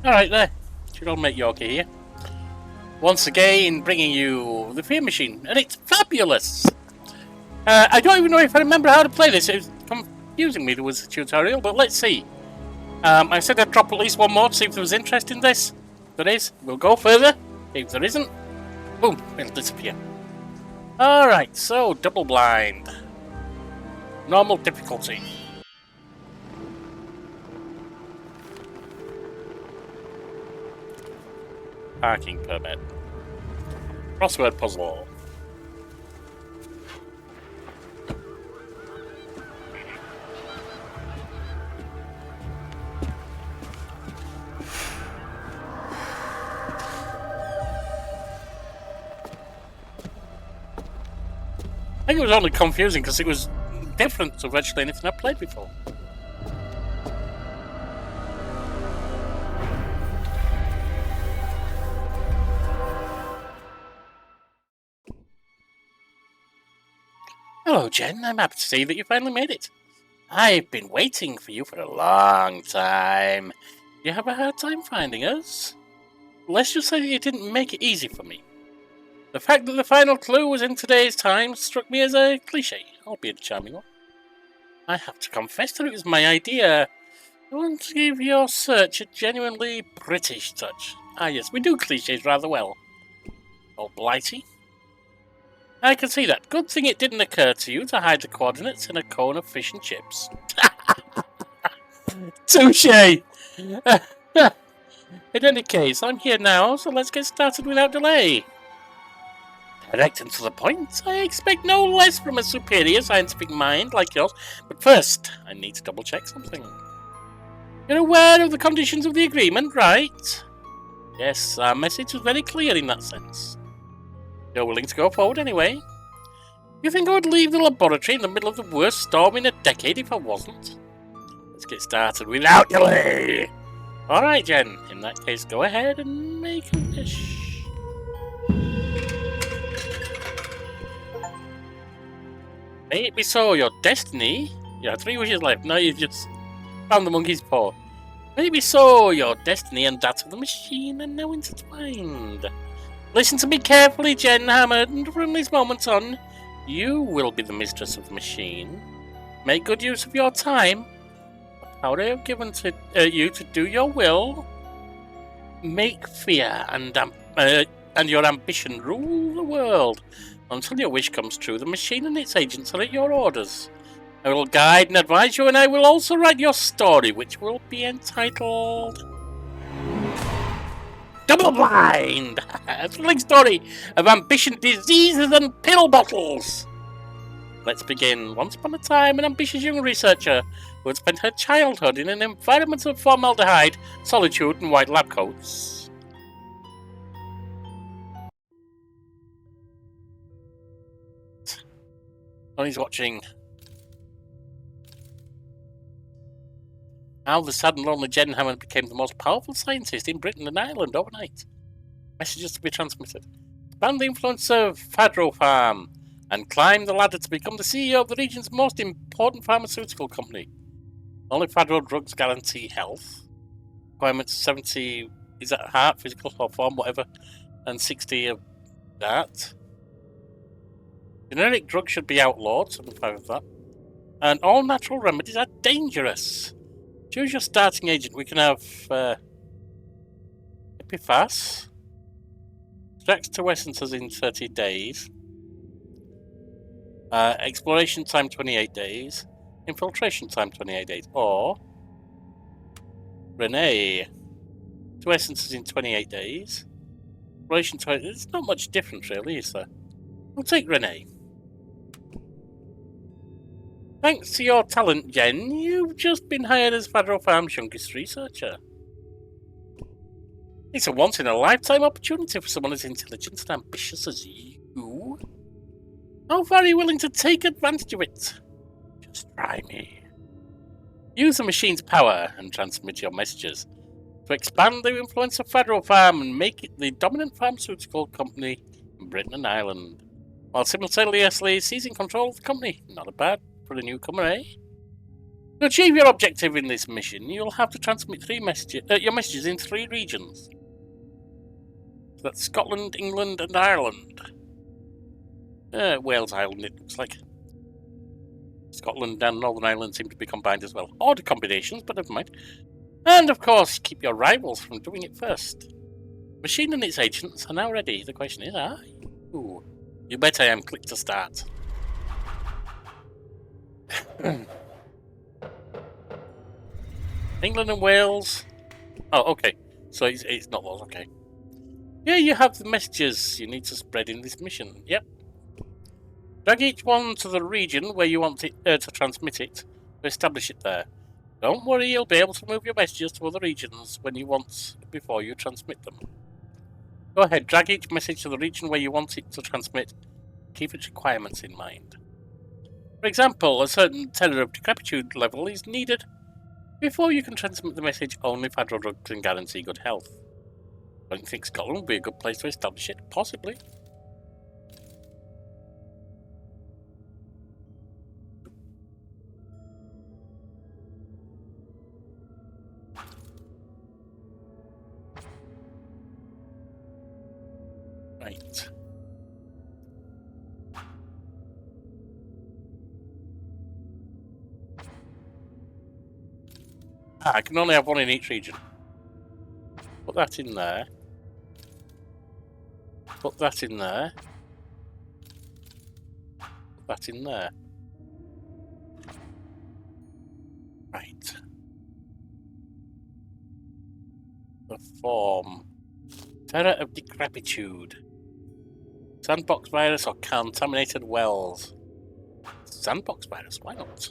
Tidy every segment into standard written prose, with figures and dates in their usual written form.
Alright there, good old mate Yorkie here. Once again, bringing you the Fear Machine, and it's fabulous! I don't even know if I remember how to play this. It was confusing me, there was a tutorial, but let's see. I said I'd drop at least one more to see if there was interest in this. If there is, we'll go further. If there isn't, boom, it'll disappear. Alright, so double blind. Normal difficulty. Parking permit. Crossword puzzle. I think it was only confusing because it was different to virtually anything I've played before. Hello, Jen. I'm happy to see that you finally made it. I've been waiting for you for a long time. You have a hard time finding us? Let's just say that you didn't make it easy for me. The fact that the final clue was in today's Times struck me as a cliché, albeit a charming one. I have to confess that it was my idea. I want to give your search a genuinely British touch. Ah yes, we do clichés rather well. Oh, blighty. I can see that. Good thing it didn't occur to you to hide the coordinates in a cone of fish and chips. Touché! In any case, I'm here now, so let's get started without delay. Direct and to the point, I expect no less from a superior scientific mind like yours, but first, I need to double-check something. You're aware of the conditions of the agreement, right? Yes, our message was very clear in that sense. You're willing to go forward anyway? You think I would leave the laboratory in the middle of the worst storm in a decade if I wasn't? Let's get started without delay! Alright, Jen, in that case, go ahead and make a wish. May it be so, your destiny... You have 3 wishes left, now you've just found the monkey's paw. May it be so, your destiny and that of the machine are now intertwined. Listen to me carefully, Jen Hammond, and from this moment on, you will be the mistress of the machine. Make good use of your time. The power I have given to you to do your will. Make fear and your ambition rule the world. Until your wish comes true, the machine and its agents are at your orders. I will guide and advise you, and I will also write your story, which will be entitled... Double Blind! A thrilling story of ambition, diseases, and pill bottles! Let's begin. Once upon a time, an ambitious young researcher who had spent her childhood in an environment of formaldehyde, solitude, and white lab coats. Oh, he's watching. How the sad and lonely Jen Hammond became the most powerful scientist in Britain and Ireland overnight. Messages to be transmitted. Expand the influence of Fadro Farm and climb the ladder to become the CEO of the region's most important pharmaceutical company. Only Fadro drugs guarantee health. Requirements 70, is that heart, physical or form, whatever, and 60 of that. Generic drugs should be outlawed, 75 of that. And all natural remedies are dangerous. Choose your starting agent. We can have Epifas. Extracts 2 essences in 30 days. Exploration time 28 days. Infiltration time 28 days. Or Renee. 2 essences in 28 days. Exploration 20. There's not much difference really, is there? We'll take Renee. Thanks to your talent, Jen, you've just been hired as Fadro Farm's youngest researcher. It's a once-in-a-lifetime opportunity for someone as intelligent and ambitious as you. How far are you willing to take advantage of it? Just try me. Use the machine's power and transmit your messages to expand the influence of Fadro Farm and make it the dominant pharmaceutical company in Britain and Ireland, while simultaneously seizing control of the company. Not a bad for a newcomer, eh? To achieve your objective in this mission, you'll have to transmit your messages in 3 regions. So that's Scotland, England, and Ireland. Wales Island, it looks like. Scotland and Northern Ireland seem to be combined as well. Odd combinations, but never mind. And of course, keep your rivals from doing it first. The machine and its agents are now ready. The question is, are you? You bet I am. Click to start. England and Wales. Oh, okay. So it's not those, okay. Here you have the messages you need to spread in this mission. Yep. Drag each one to the region where you want it to transmit it, to establish it there. Don't worry, you'll be able to move your messages to other regions when you want before you transmit them. Go ahead, drag each message to the region where you want it to transmit. Keep its requirements in mind. For example, a certain tenor of decrepitude level is needed before you can transmit the message. Only Federal drugs can guarantee good health. Don't you think Scotland would be a good place to establish it? Possibly. Right. I can only have one in each region. Put that in there. Put that in there. Put that in there. Right. The form. Terror of decrepitude. Sandbox virus or contaminated wells? Sandbox virus, why not?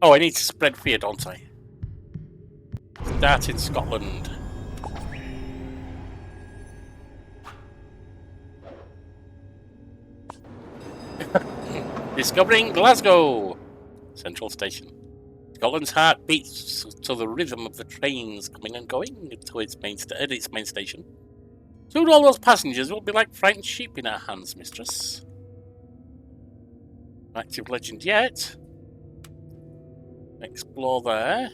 Oh, I need to spread fear, don't I? Start in Scotland. Discovering Glasgow! Central Station. Scotland's heart beats to the rhythm of the trains coming and going to its main station. Soon all those passengers will be like frightened sheep in our hands, mistress. Active legend yet. Explore there.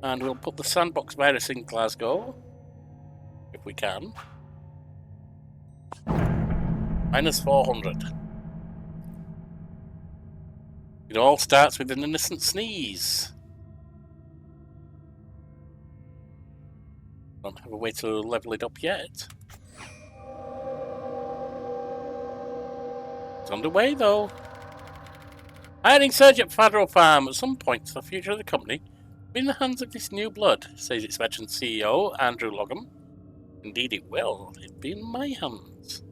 And we'll put the sandbox virus in Glasgow. If we can. Minus 400. It all starts with an innocent sneeze. Don't have a way to level it up yet. It's underway though. Hiring surge at Federal Farm. At some point, the future of the company will be in the hands of this new blood, says its veteran CEO, Andrew Logan. Indeed it will. It'll be in my hands.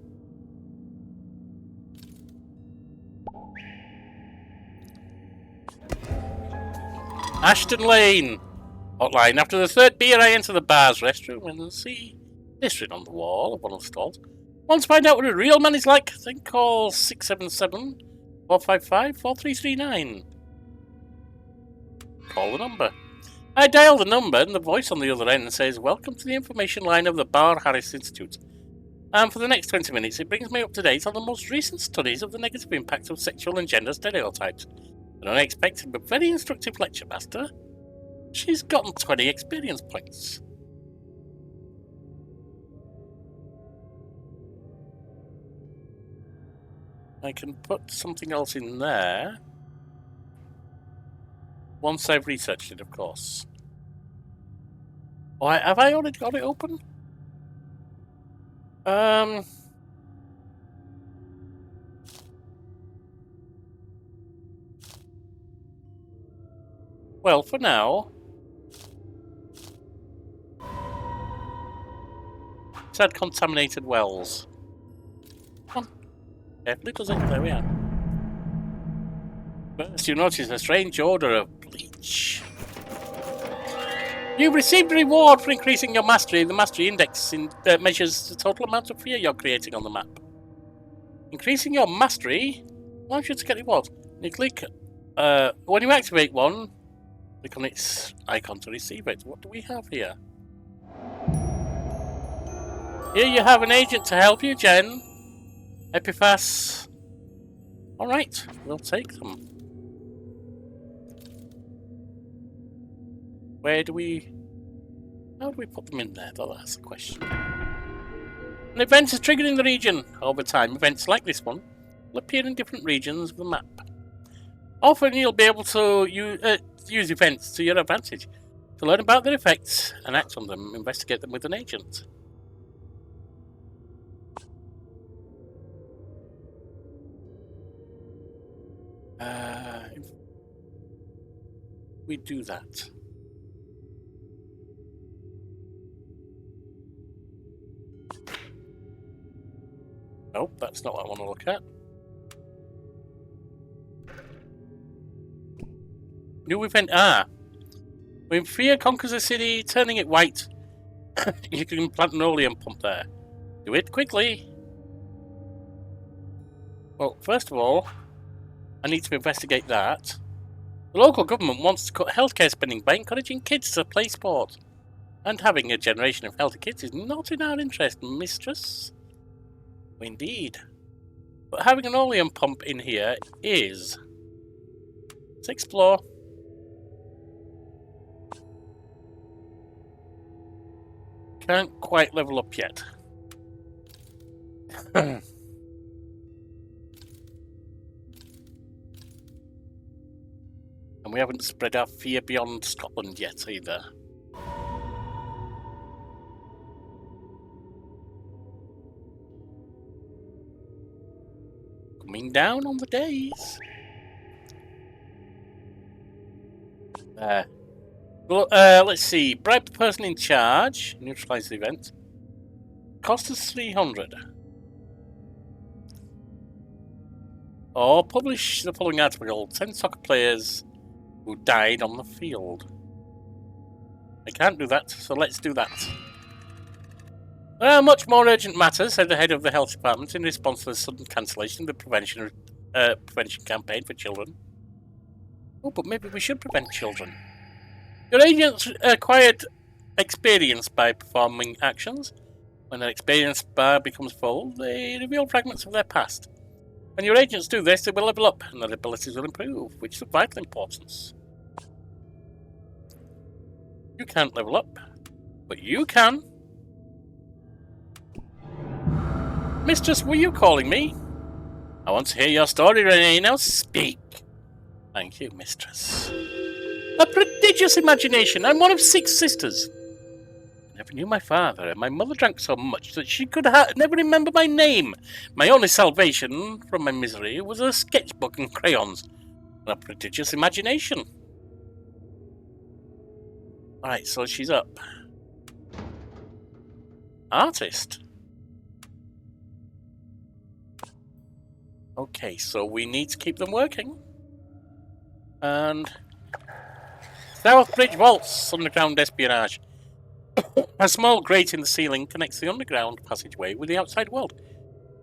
Ashton Lane. Hotline. After the 3rd beer, I enter the bar's restroom and see this written on the wall of one of the stalls. Want to find out what a real man is like? Then call 677-455-4339. Call the number. I dial the number and the voice on the other end says, "Welcome to the information line of the Bar Harris Institute." And for the next 20 minutes, it brings me up to date on the most recent studies of the negative impact of sexual and gender stereotypes. An unexpected but very instructive lecture, master. She's gotten 20 experience points. I can put something else in there. Once I've researched it, of course. Oh, have I already got it open? Well, for now... It's had contaminated wells. Come on. Carefully does it. There we are. First, you notice a strange odour of bleach. You've received a reward for increasing your mastery. The mastery index measures the total amount of fear you're creating on the map. Increasing your mastery allows you to get rewards. You click... when you activate one, click on its icon to receive it. What do we have here? Here you have an agent to help you, Jen. Epiphas. Alright, we'll take them. Where do we... How do we put them in there, though? That's the question. An event is triggered in the region. Over time, events like this one will appear in different regions of the map. Often you'll be able to use events to your advantage. To learn about their effects and act on them, investigate them with an agent. If we do that. Nope, that's not what I want to look at. New event. When fear conquers a city, turning it white, you can plant an oleum pump there. Do it quickly. Well, first of all, I need to investigate that. The local government wants to cut healthcare spending by encouraging kids to play sport. And having a generation of healthy kids is not in our interest, mistress. Indeed. But having an oleum pump in here is. Let's explore. Can't quite level up yet. And we haven't spread our fear beyond Scotland yet either. Coming down on the days. Well, let's see. Bribe the person in charge. Neutralize the event. Cost us 300. Or publish the following article. 10 soccer players who died on the field. I can't do that, so let's do that. Much more urgent matters, said the head of the health department in response to the sudden cancellation of the prevention campaign for children. Oh, but maybe we should prevent children. Your agents acquired experience by performing actions. When their experience bar becomes full, they reveal fragments of their past. When your agents do this, they will level up and their abilities will improve, which is of vital importance. You can't level up, but you can. Mistress, were you calling me? I want to hear your story, Renee. Now speak. Thank you, mistress. A prodigious imagination. I'm one of 6 sisters. I never knew my father, and my mother drank so much that she could never remember my name. My only salvation from my misery was a sketchbook and crayons, and a prodigious imagination. Alright, so she's up. Artist. Okay, so we need to keep them working. And Southbridge Vaults, underground espionage. A small grate in the ceiling connects the underground passageway with the outside world.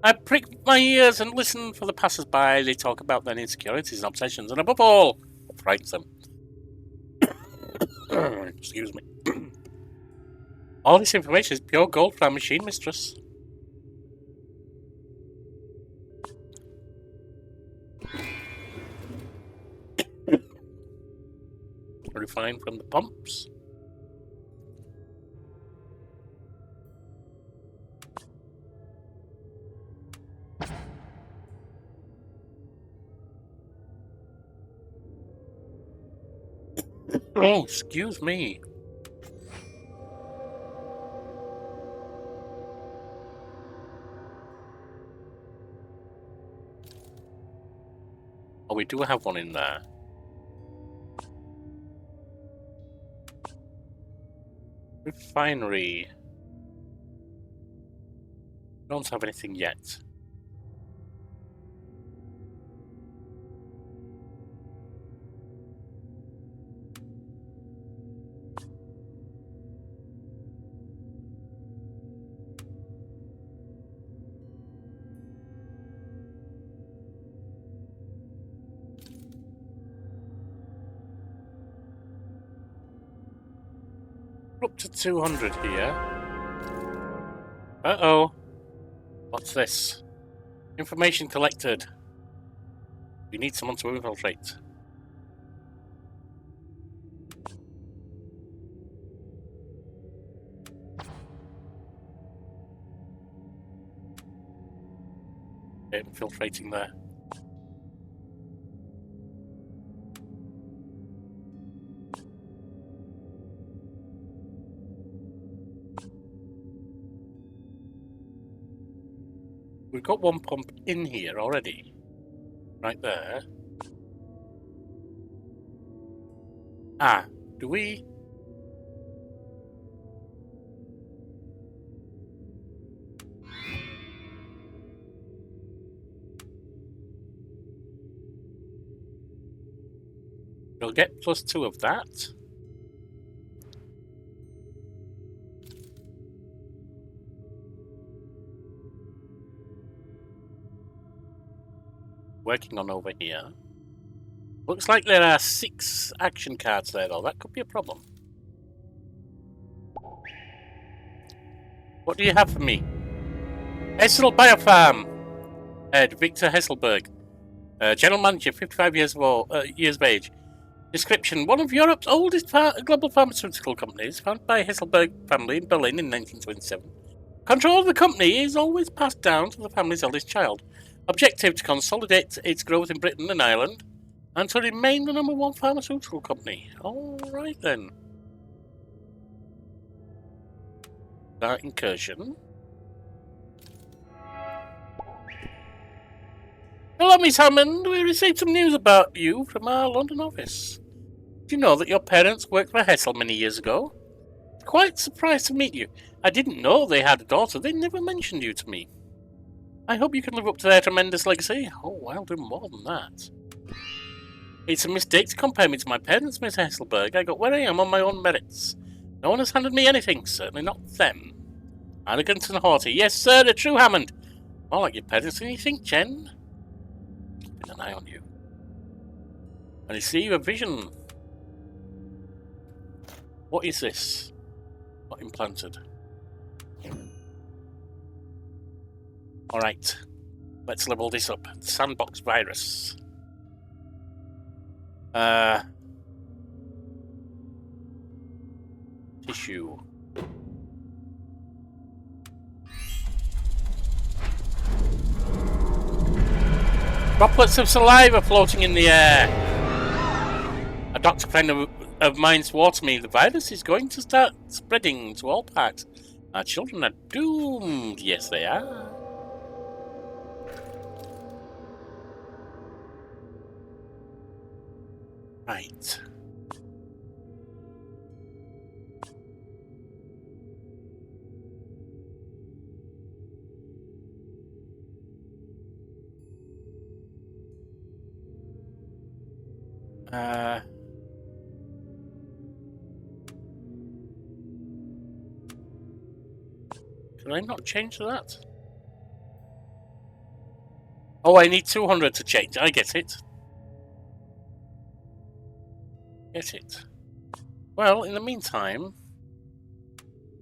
I prick my ears and listen for the passers-by. They talk about their insecurities and obsessions, and above all, what frightens them. Excuse me. All this information is pure gold for our machine, mistress. Refined from the pumps. Oh, excuse me. Oh, we do have one in there. Refinery. Don't have anything yet. Up to 200 here. Uh-oh. What's this? Information collected. We need someone to infiltrate. Infiltrating there. We've got one pump in here already. Right there. Ah, do we? We'll get +2 of that. Working on over here. Looks like there are 6 action cards there, though. That could be a problem. What do you have for me? Hessel Biofarm. Ed Victor Hesselberg. General Manager, 55 years of age. Description: one of Europe's oldest global pharmaceutical companies, founded by Hesselberg family in Berlin in 1927. Control of the company is always passed down to the family's eldest child. Objective: to consolidate its growth in Britain and Ireland, and to remain the #1 pharmaceutical company. Alright then. That incursion. Hello, Miss Hammond. We received some news about you from our London office. Do you know that your parents worked for Hessel many years ago? Quite surprised to meet you. I didn't know they had a daughter. They never mentioned you to me. I hope you can live up to their tremendous legacy. Oh, I'll do more than that. It's a mistake to compare me to my parents, Miss Hesselberg. I got where I am on my own merits. No one has handed me anything, certainly not them. Arrogant and haughty. Yes, sir, a true Hammond. More like your parents than you think, Jen. Keeping an eye on you. And I see a vision. What is this? What implanted? Alright. Let's level this up. Sandbox virus. Tissue. Droplets of saliva floating in the air. A doctor friend of mine swore to me the virus is going to start spreading to all parts. Our children are doomed. Yes, they are. Right. Can I not change that? Oh, I need 200 to change. I get it. Get it. Well, in the meantime,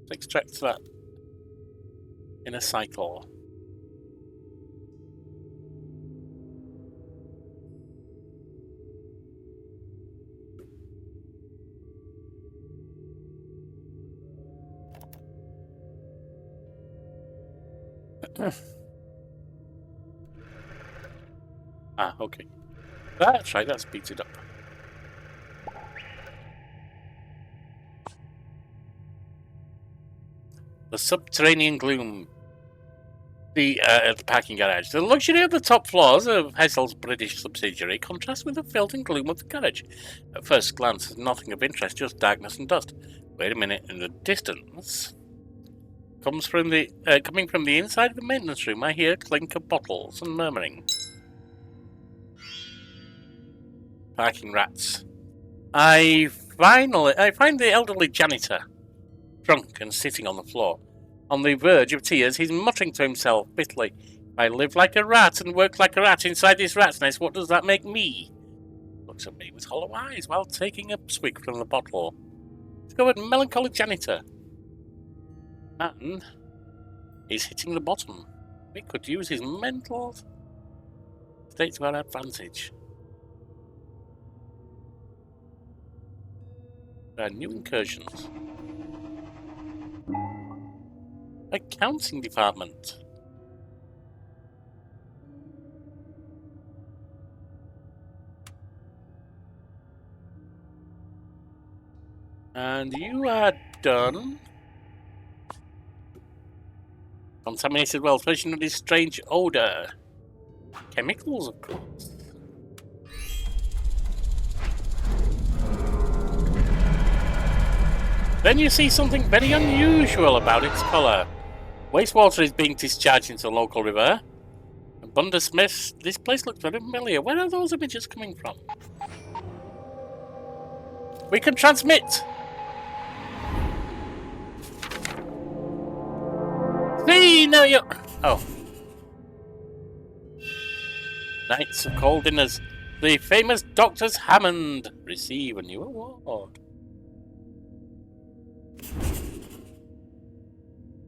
let's extract that in a cycle. Okay. That's right, that speeds it up. The subterranean gloom. The parking garage. The luxury of the top floors of Hessel's British subsidiary contrasts with the filth and gloom of the garage. At first glance, there's nothing of interest, just darkness and dust. Wait a minute, in the distance, coming from the inside of the maintenance room, I hear a clink of bottles and murmuring. Parking rats. I find the elderly janitor, drunk and sitting on the floor. On the verge of tears, he's muttering to himself bitterly, I live like a rat and work like a rat inside this rat's nest. What does that make me? Looks at me with hollow eyes while taking a swig from the bottle. Discovered melancholy janitor. And he's hitting the bottom. We could use his mental state to our advantage. New incursions. Accounting department. And you are done. Contaminated well, especially with this strange odor. Chemicals, of course. Then you see something very unusual about its colour. Wastewater is being discharged into a local river. And Bunder Smith, this place looks very familiar. Where are those images coming from? We can transmit! See, now you... Oh. Knights of Cold Dinners. The famous Doctors Hammond receive a new award.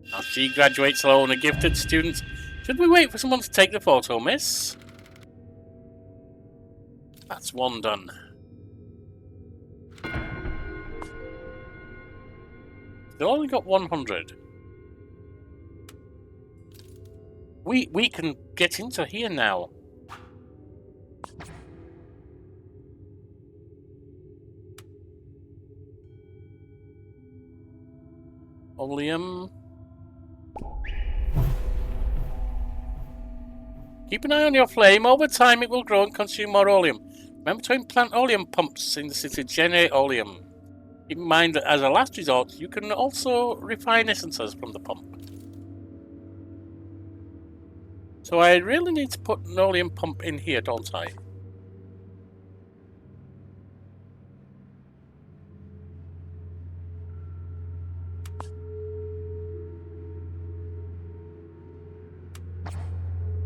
Now she graduates alone, a gifted student. Should we wait for someone to take the photo, miss? That's one done. Still only got 100. We can get into here now. Oleum. Keep an eye on your flame. Over time it will grow and consume more oleum. Remember to implant oleum pumps in the city to generate oleum. Keep in mind that as a last resort, you can also refine essences from the pump. So I really need to put an oleum pump in here, don't I?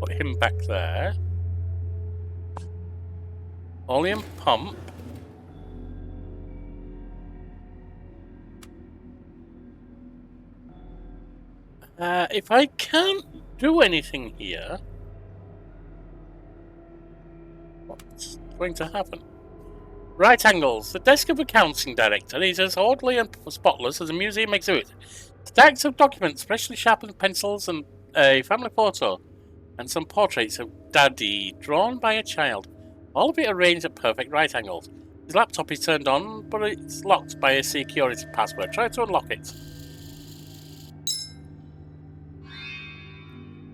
Put him back there. Oleum pump. If I can't do anything here, what's going to happen? Right angles. The desk of accounting director is as orderly and spotless as a museum exhibit. Stacks of documents, freshly sharpened pencils, and a family photo, and some portraits of Daddy drawn by a child. All of it arranged at perfect right angles. His laptop is turned on, but it's locked by a security password. Try to unlock it.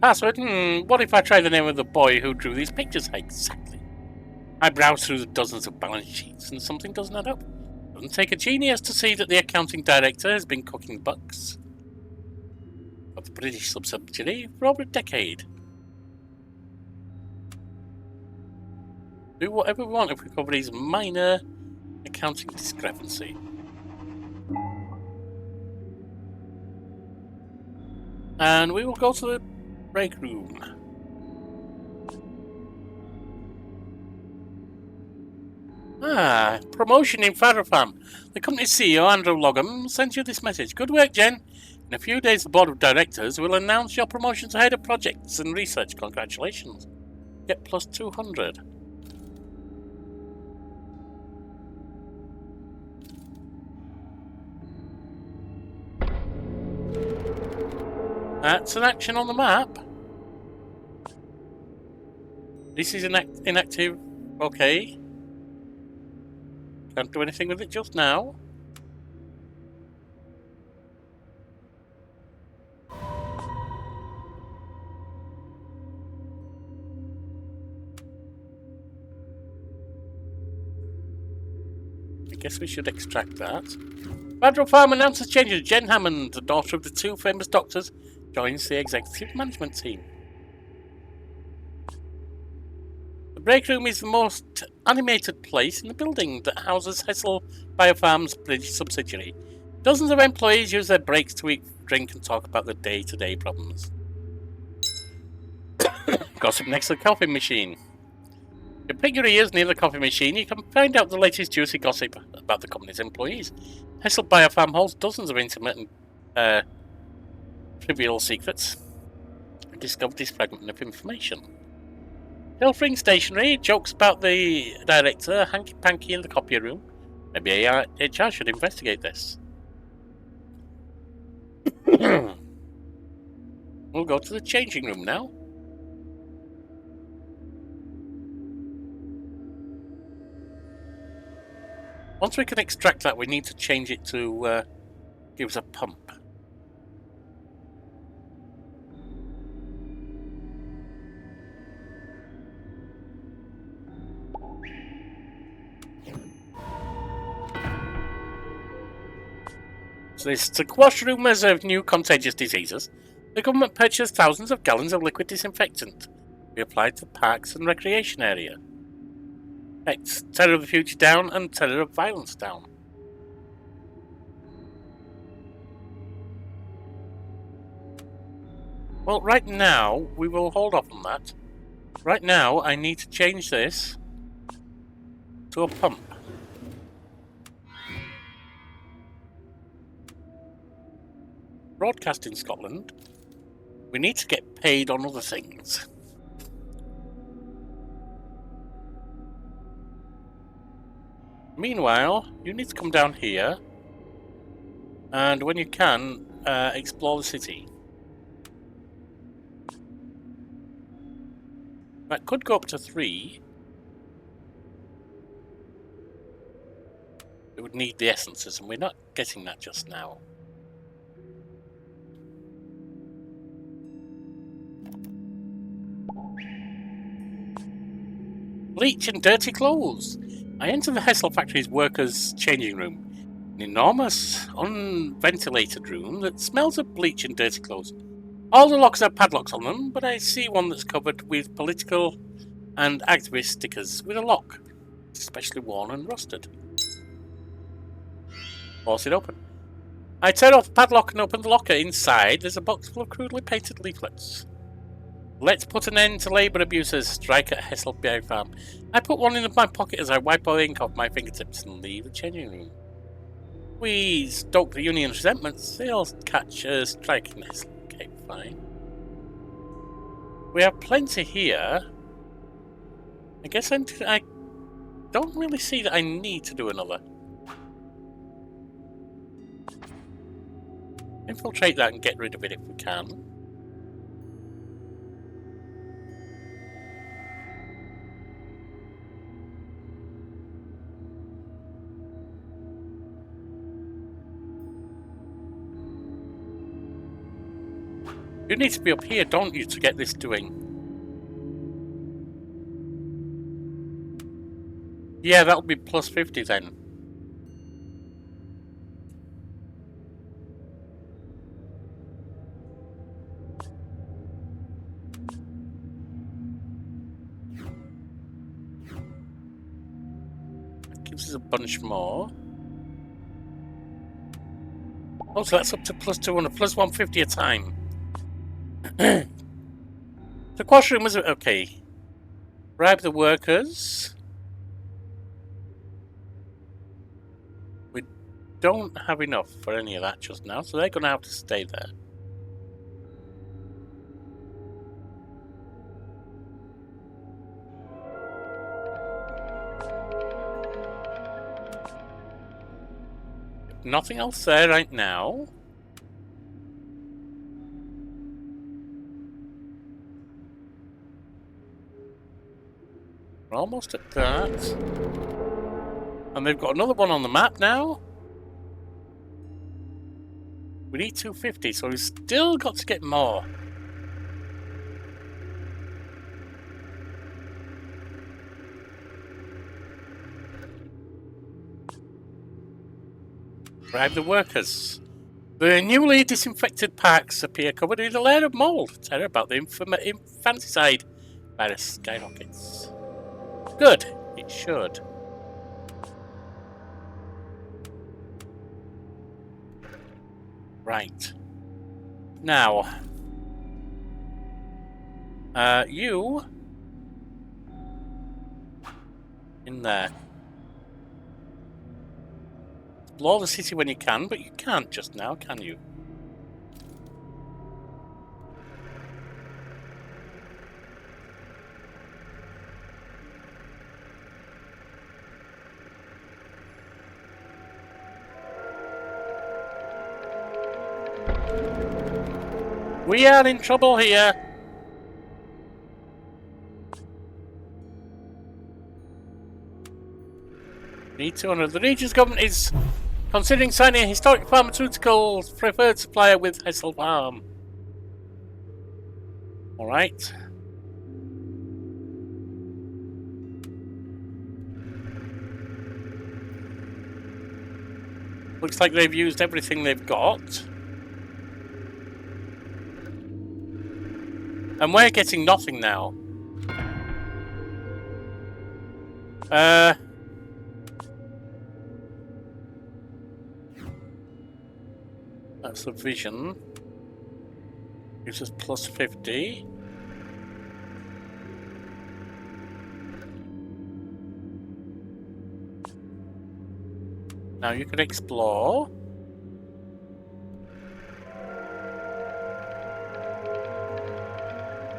Password? What if I try the name of the boy who drew these pictures? Exactly. I browse through the dozens of balance sheets and something doesn't add up. Doesn't take a genius to see that the accounting director has been cooking books of the British subsidiary for over a decade. Do whatever we want if we cover these minor accounting discrepancy. And we will go to the break room. Promotion in pharma. The company's CEO, Andrew Logham, sent you this message. Good work, Jen. In a few days, the board of directors will announce your promotion to head of projects and research. Congratulations. Get plus 200. That's an action on the map. This is inactive. Okay. Can't do anything with it just now. I guess we should extract that. Federal Farm announces changes. Jen Hammond, the daughter of the two famous doctors, joins the executive management team. The break room is the most animated place in the building that houses Hessel Biofarm's British subsidiary. Dozens of employees use their breaks to eat, drink, and talk about their day-to-day problems. Gossip next to the coffee machine. If you pick your ears near the coffee machine, you can find out the latest juicy gossip about the company's employees. Hessel Biofarm holds dozens of intimate and trivial secrets. I discovered this fragment of information. Pilfering stationery, jokes about the director, hanky-panky in the copier room. Maybe HR should investigate this. We'll go to the changing room now. Once we can extract that, we need to change it to give us a pump. So this to quash rumours of new contagious diseases, the government purchased thousands of gallons of liquid disinfectant. We applied to parks and recreation area. X, terror of the future down and terror of violence down. Well, right now, we will hold off on that. Right now, I need to change this to a pump. Broadcast in Scotland. We need to get paid on other things. Meanwhile, you need to come down here, and when you can, explore the city. That could go up to 3. It would need the essences, and we're not getting that just now. Bleach and dirty clothes. I enter the Hessel factory's workers' changing room. An enormous, unventilated room that smells of bleach and dirty clothes. All the locks have padlocks on them, but I see one that's covered with political and activist stickers with a lock. It's especially worn and rusted. Force it open. I turn off the padlock and open the locker. Inside, there's a box full of crudely painted leaflets. Let's put an end to labour abusers. Strike at Hessel Berry Farm. I put one in my pocket as I wipe the ink off my fingertips and leave the changing room. We stoke the union's resentments. They'll catch a strike in Hessel. Okay, fine. We have plenty here. I guess I don't really see that I need to do another. Infiltrate that and get rid of it if we can. You need to be up here, don't you, to get this doing? Yeah, that'll be plus 50 then. That gives us a bunch more. Oh, so that's up to plus 200, plus 150 a time. The quash room was okay. Bribe the workers. We don't have enough for any of that just now, so they're going to have to stay there. Nothing else there right now. We're almost at that. And they've got another one on the map now. We need 250, so we've still got to get more. Bribe the workers. The newly disinfected parks appear covered with a layer of mould. Terror about the infanticide virus skyrockets. Good. It should. Right. Now. You. In there. Explore the city when you can, but you can't just now, can you? We are in trouble here. 3,200. The region's government is considering signing a historic pharmaceuticals preferred supplier with Hessel Farm. Alright. Looks like they've used everything they've got. And we're getting nothing now. That's the vision. Gives us plus 50. Now you can explore.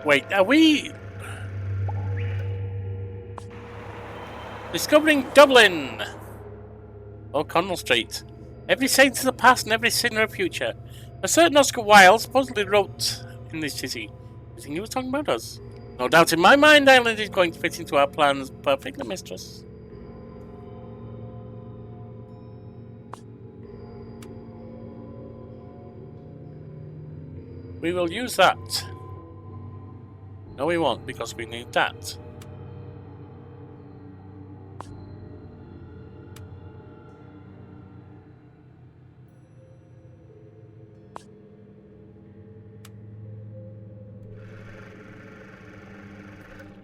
Wait, are we discovering Dublin? Oh, Connell Street. Every saint of the past and every sinner of future. A certain Oscar Wilde supposedly wrote in this city. You think he was talking about us? No doubt in my mind, Ireland is going to fit into our plans perfectly, mistress. We will use that. No, we won't, because we need that.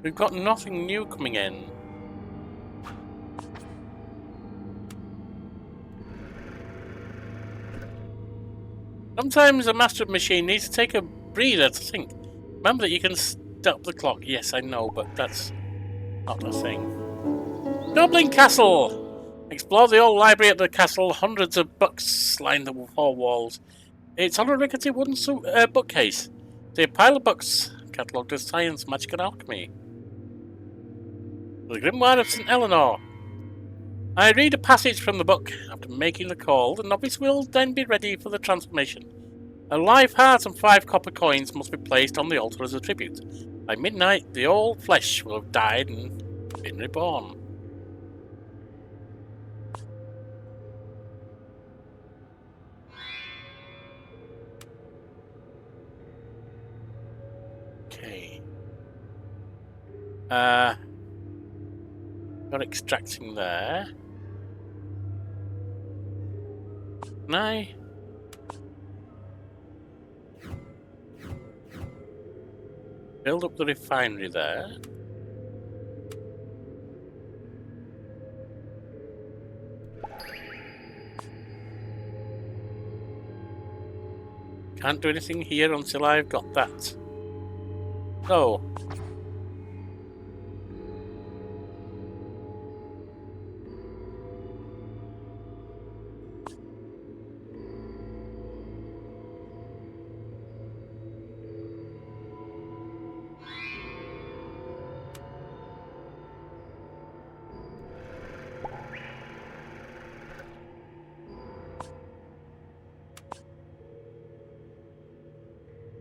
We've got nothing new coming in. Sometimes a master machine needs to take a breather to think. Remember that you can stop the clock. Yes, I know, but that's not the thing. Dublin Castle! Explore the old library at the castle. Hundreds of books line the four walls. It's on a rickety wooden bookcase. See a pile of books catalogued as science, magic and alchemy. The Grimoire of St. Eleanor. I read a passage from the book. After making the call, the novice will then be ready for the transformation. A live heart and 5 copper coins must be placed on the altar as a tribute. By midnight, the old flesh will have died and been reborn. Okay. Got extracting there. Can I? Build up the refinery there. Can't do anything here until I've got that. So.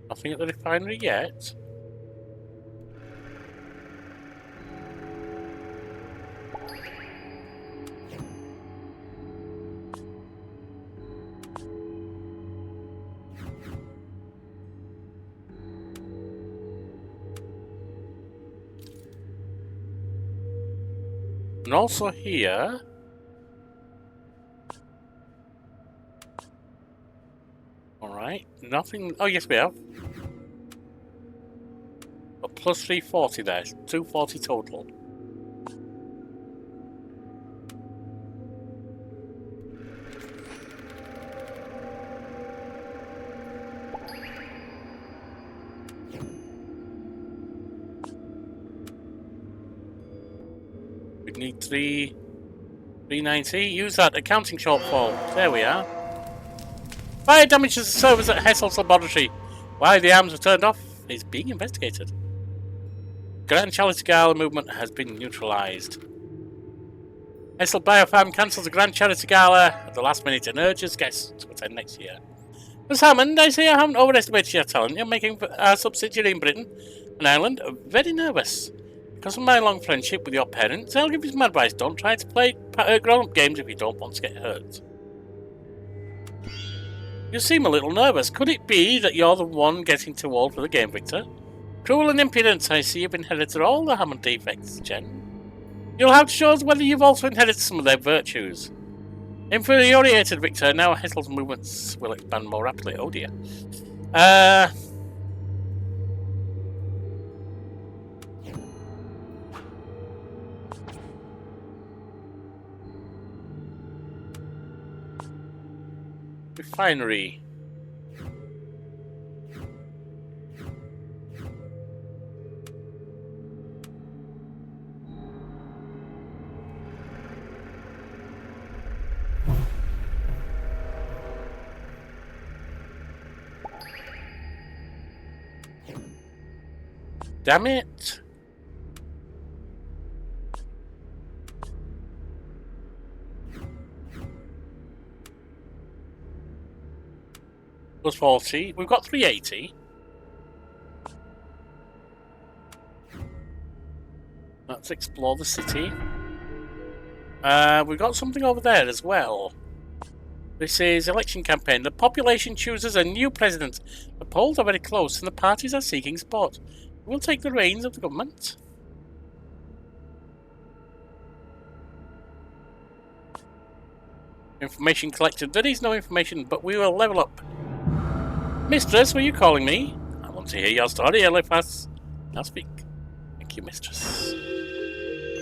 Nothing at the refinery yet. And also here. Alright, nothing. Oh, yes, we have. But plus 340 there, 240 total. We need 390. Use that accounting shortfall. There we are. Fire damages the servers at Hessel's laboratory. Why the arms were turned off is being investigated. Grand Charity Gala movement has been neutralized. Hessel Biofarm cancels the Grand Charity Gala at the last minute and urges guests to attend next year. Miss Hammond, I say I haven't overestimated your talent. You're making our subsidiary in Britain and Ireland very nervous. Because of my long friendship with your parents, I'll give you some advice. Don't try to play grown-up games if you don't want to get hurt. You seem a little nervous. Could it be that you're the one getting too old for the game, Victor? Cruel and impudent. I see you've inherited all the Hammond defects, Jen. You'll have to show us whether you've also inherited some of their virtues. Infuriated, Victor. Now Hetzel's movements will expand more rapidly. Oh dear. Refinery. Damn it. Plus 40. We've got 380. Let's explore the city. We've got something over there as well. This is election campaign. The population chooses a new president. The polls are very close and the parties are seeking support. We'll take the reins of the government. Information collected. There is no information, but we will level up. Mistress, were you calling me? I want to hear your story, Eliphas. Now speak. Thank you, mistress.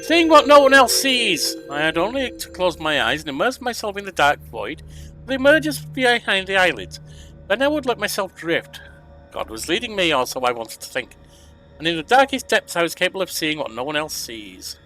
Seeing what no one else sees. I had only to close my eyes and immerse myself in the dark void that emerges behind the eyelids. Then I would let myself drift. God was leading me, or so I wanted to think. And in the darkest depths I was capable of seeing what no one else sees.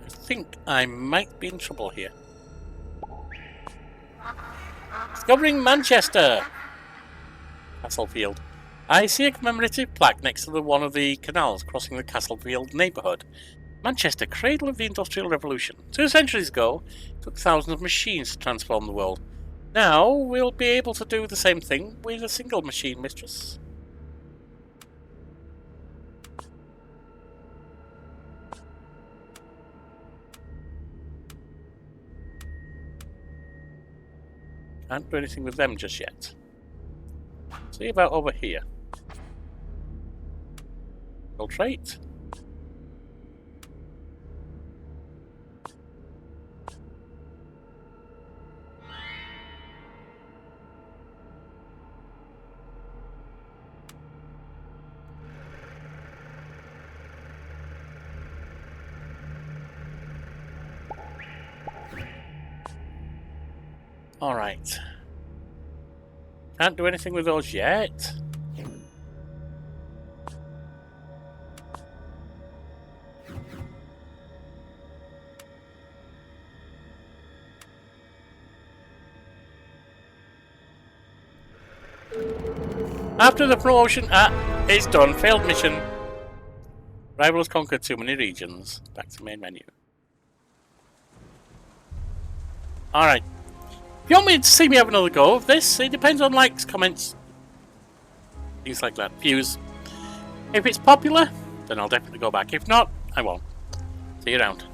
I think I might be in trouble here. Discovering Manchester! Castlefield. I see a commemorative plaque next to one of the canals crossing the Castlefield neighbourhood. Manchester, cradle of the Industrial Revolution. 2 centuries ago, it took thousands of machines to transform the world. Now, we'll be able to do the same thing with a single machine, mistress. Can't do anything with them just yet. See about over here. Filtrate. Alright. Can't do anything with those yet. After the promotion, it's done. Failed mission. Rivals conquered too many regions. Back to main menu. Alright. If you want me to see me have another go of this, it depends on likes, comments, things like that. Views. If it's popular, then I'll definitely go back. If not, I won't. See you around.